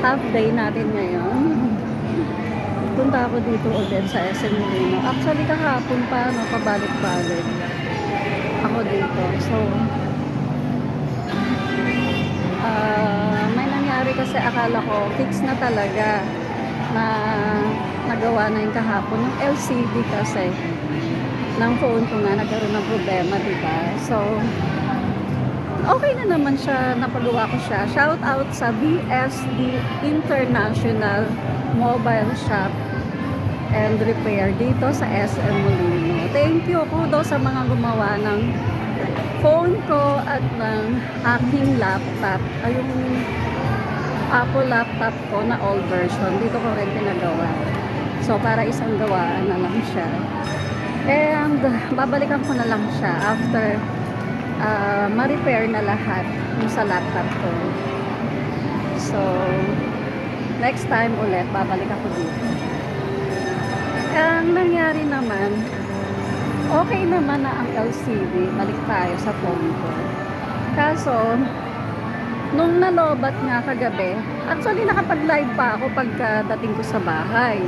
Half day natin ngayon. Punta ako dito ulit sa SM Molino. Actually, kahapon pa, no, pabalik-balik ako dito. So, may nangyari kasi akala ko, fix na talaga na nagawa na yung kahapon. Yung LCD kasi ng phone ko nga, nagkaroon ng problema, diba? So, okay na naman siya, napagawa ko siya. Shout out sa BSD International Mobile Shop and Repair dito sa SM Molino. Thank you, kudos sa mga gumawa ng phone ko at ng aking laptop. Ay, yung Apple laptop ko na old version. Dito ko rin pinagawa. So, para isang gawaan na lang siya. And, babalikan ko na lang siya after ma-repair na lahat yung sa laptop ko. So, next time ulit, babalik ako dito. Ang nangyari naman, okay naman na ang LCD. Balik tayo sa phone ko. Kaso, nung nalobat nga kagabi, actually nakapag-live pa ako pagkadating ko sa bahay.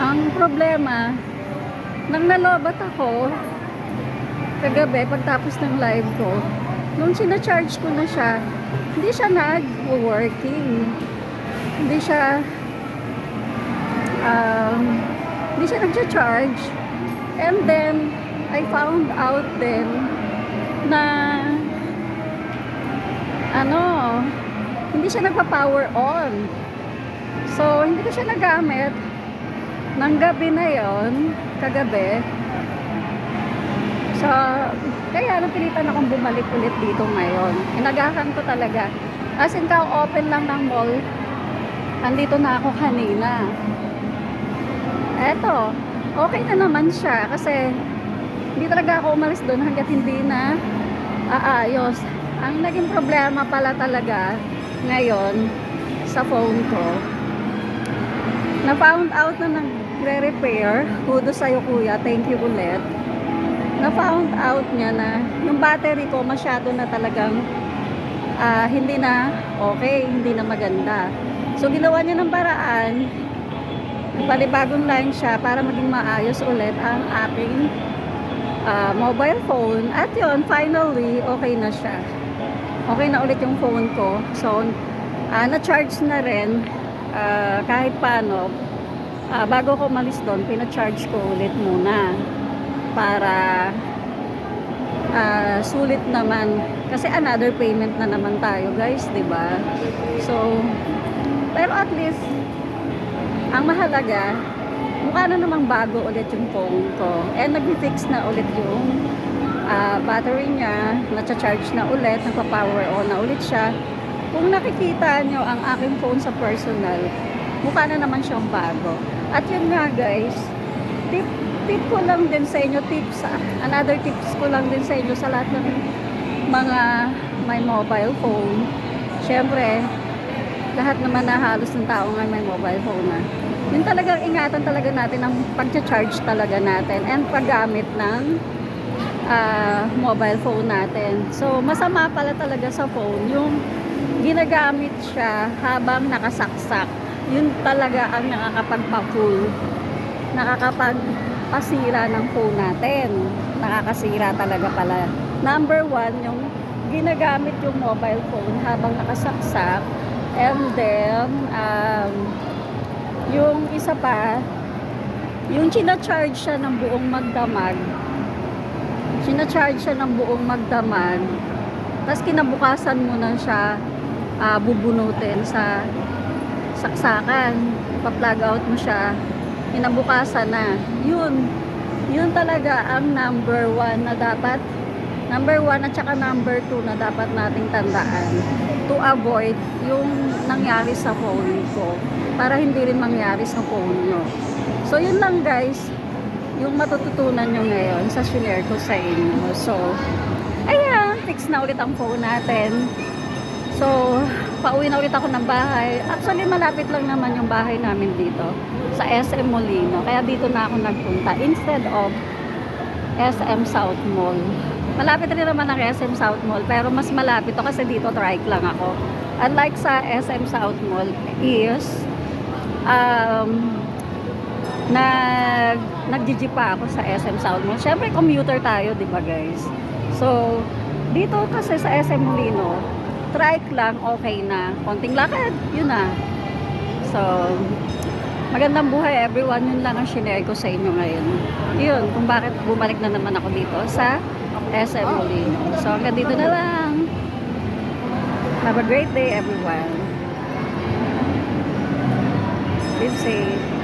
Ang problema, nang nalobat ako, kagabi, pagtapos ng live ko, nung sinacharge ko na siya, hindi siya nag-working. Hindi siya nag-charge. And then, I found out then na hindi siya nagpa-power on. So, hindi ko siya nagamit ng gabi na yon, kagabi. So, kaya napilitan akong bumalik ulit dito ngayon. Inagahan ko talaga. As in, ka-open lang ng mall, andito na ako kanina. Eto, okay na naman siya kasi hindi talaga ako umalis doon hanggat hindi na aayos. Ang naging problema pala talaga ngayon sa phone ko, na found out na nagre-repair. Kudos sa'yo, kuya, thank you ulit. Na found out niya na yung battery ko masyado na talagang hindi na okay, hindi na maganda. So ginawa niya ng paraan, palibagong line siya para maging maayos ulit ang aking mobile phone. At yun, finally, okay na siya. Okay na ulit yung phone ko. So, na-charge na rin kahit paano. Bago ko umalis doon, pina-charge ko ulit muna para sulit naman. Kasi another payment na naman tayo, guys, diba? So, pero at least, ang mahalaga, mukha na namang bago ulit yung phone ko. And nag-fix na ulit yung battery niya, na-charge na ulit, nagpa-power on na ulit siya. Kung nakikita nyo ang aking phone sa personal, mukha na naman siyang bago. At yun nga, guys, tip ko lang din sa inyo, another tips ko lang din sa inyo sa lahat ng mga may mobile phone. Syempre, lahat naman na halos ng tao nga may mobile phone na. Yun talagang ingatan talaga natin ang pag-charge talaga natin and paggamit ng mobile phone natin. So, masama pala talaga sa phone yung ginagamit siya habang nakasaksak. Yun talaga ang nakakapagpa-full, nakakapagpasira ng phone natin. Nakakasira talaga pala. Number one, yung ginagamit yung mobile phone habang nakasaksak. And then, yung isa pa, yung sinacharge siya ng buong magdamag. Tapos kinabukasan mo na siya bubunutin sa saksakan. Pa-plug out mo siya. Kinabukasan na. Yun talaga ang number one at saka number 2 na dapat nating tandaan to avoid yung nangyari sa phone ko para hindi rin mangyari sa phone nyo. So yun lang, guys, yung matututunan nyo ngayon sa share ko sa inyo. So ayan, fix na ulit ang phone natin. So pauwi na ulit ako ng bahay. Actually malapit lang naman yung bahay namin dito sa SM Molino, kaya dito na ako nagpunta instead of SM South Mall. Malapit rin naman ang SM South Mall, pero mas malapit to kasi dito trike lang ako. Unlike sa SM South Mall is um, nag-jeep pa ako sa SM South Mall. Siyempre commuter tayo, 'di ba, guys? So, dito kasi sa SM Molino, trike lang okay na. Konting lakad, yun na. So, magandang buhay everyone, yun lang ang shinare ko sa inyo ngayon. Yun, kung bakit bumalik na naman ako dito sa SM Molino. So, hanggang dito na lang. Have a great day everyone. Live safe.